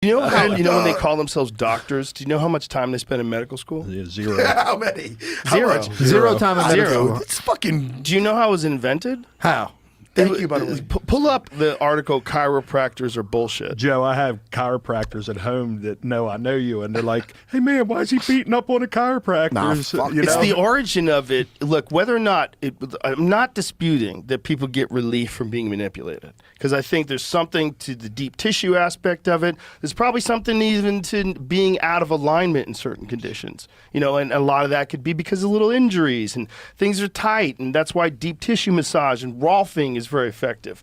You know when they call themselves doctors? Do you know how much time they spend in medical school? Yeah, zero. How many? Zero. How much? Zero time in medical Zero. school. It's fucking. Do you know how it was invented? How? Thank you, by the way. Pull up the article, Chiropractors Are Bullshit. Joe, I have chiropractors at home that know I know you, and they're like, hey, man, why is he beating up on the chiropractors? Nah, fuck. You It's know? the origin of it. Look, whether or not I'm not disputing that people get relief from being manipulated, because I think there's something to the deep tissue aspect of it. There's probably something even to being out of alignment in certain conditions, and a lot of that could be because of little injuries and things are tight, and that's why deep tissue massage and rolfing is very effective.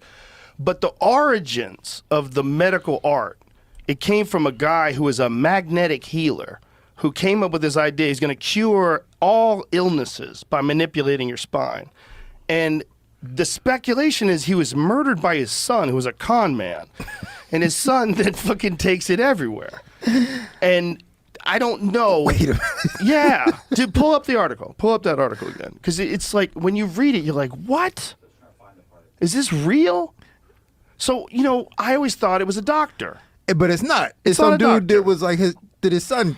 But the origins of the medical art, it came from a guy who was a magnetic healer who came up with this idea he's going to cure all illnesses by manipulating your spine. And the speculation is he was murdered by his son, who was a con man. And his son then fucking takes it everywhere. And I don't know. Wait a minute. Yeah. Dude, pull up the article. Pull up that article again. Because it's like, when you read it, you're like, what? Is this real? So, I always thought it was a doctor. But it's not. It's not some a dude doctor. that was like his son.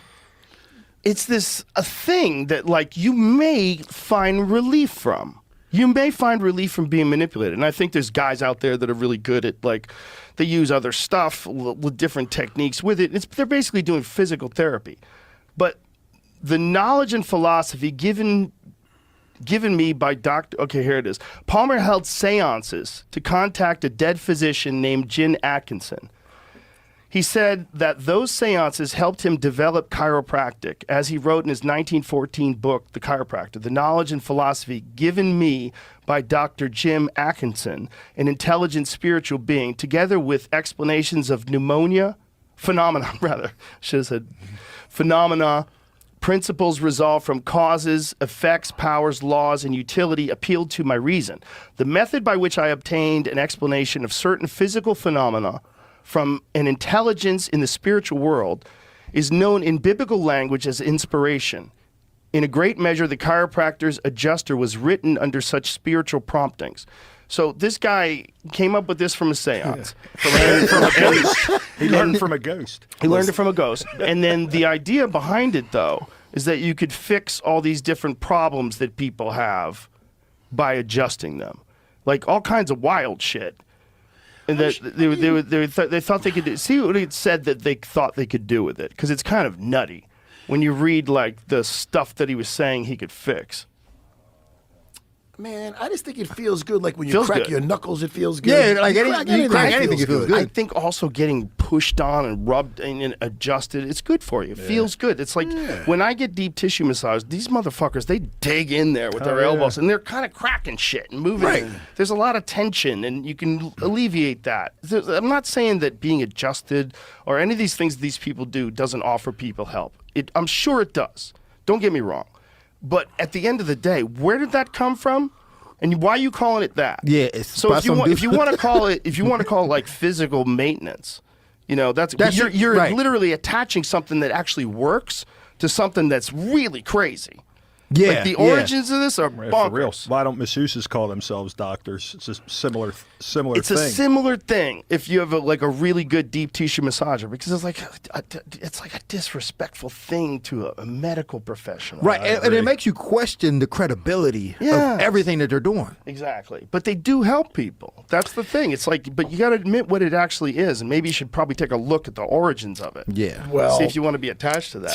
It's a thing that, like, you may find relief from. You may find relief from being manipulated. And I think there's guys out there that are really good at, like, they use other stuff with different techniques with it. They're basically doing physical therapy. But the knowledge and philosophy given me by Dr. Okay, here it is. Palmer held seances to contact a dead physician named Jim Atkinson. He said that those seances helped him develop chiropractic. As he wrote in his 1914 book, The Chiropractor, the knowledge and philosophy given me by Dr. Jim Atkinson, an intelligent spiritual being, together with explanations of phenomena, should have said phenomena, principles resolved from causes, effects, powers, laws, and utility appealed to my reason. The method by which I obtained an explanation of certain physical phenomena from an intelligence in the spiritual world is known in biblical language as inspiration. In a great measure, the chiropractor's adjuster was written under such spiritual promptings. So this guy came up with this from a seance. He learned from a ghost. He learned it from a ghost. And then the idea behind it, though, is that you could fix all these different problems that people have by adjusting them. Like all kinds of wild shit. And that they thought they could do. See what it said that they thought they could do with it, because it's kind of nutty when you read like the stuff that he was saying he could fix. Man, I just think it feels good. Like when you Feels crack good. your knuckles, it feels good. Yeah, like You crack anything, it feels good. I think also getting pushed on and rubbed and adjusted, it's good for you. It feels good. It's like when I get deep tissue massage, these motherfuckers, they dig in there with their elbows and they're kind of cracking shit and moving. Right. There's a lot of tension and you can alleviate that. I'm not saying that being adjusted or any of these things these people do doesn't offer people help. I'm sure it does. Don't get me wrong. But at the end of the day, where did that come from? And why are you calling it that? Yeah, it's so by if you some want, dude. if you want to call it like physical maintenance, that's you're right. literally attaching something that actually works to something that's really crazy. Yeah, Like the origins of this are Yeah, for real. bonkers. Why don't masseuses call themselves doctors? It's a similar It's thing. a similar thing if you have a really good deep tissue massager, because it's like a disrespectful thing to a medical professional. Right, and it makes you question the credibility of everything that they're doing. Exactly. But they do help people. That's the thing. It's like, but you got to admit what it actually is, and maybe you should probably take a look at the origins of it. Yeah. Well, See if you want to be attached to that.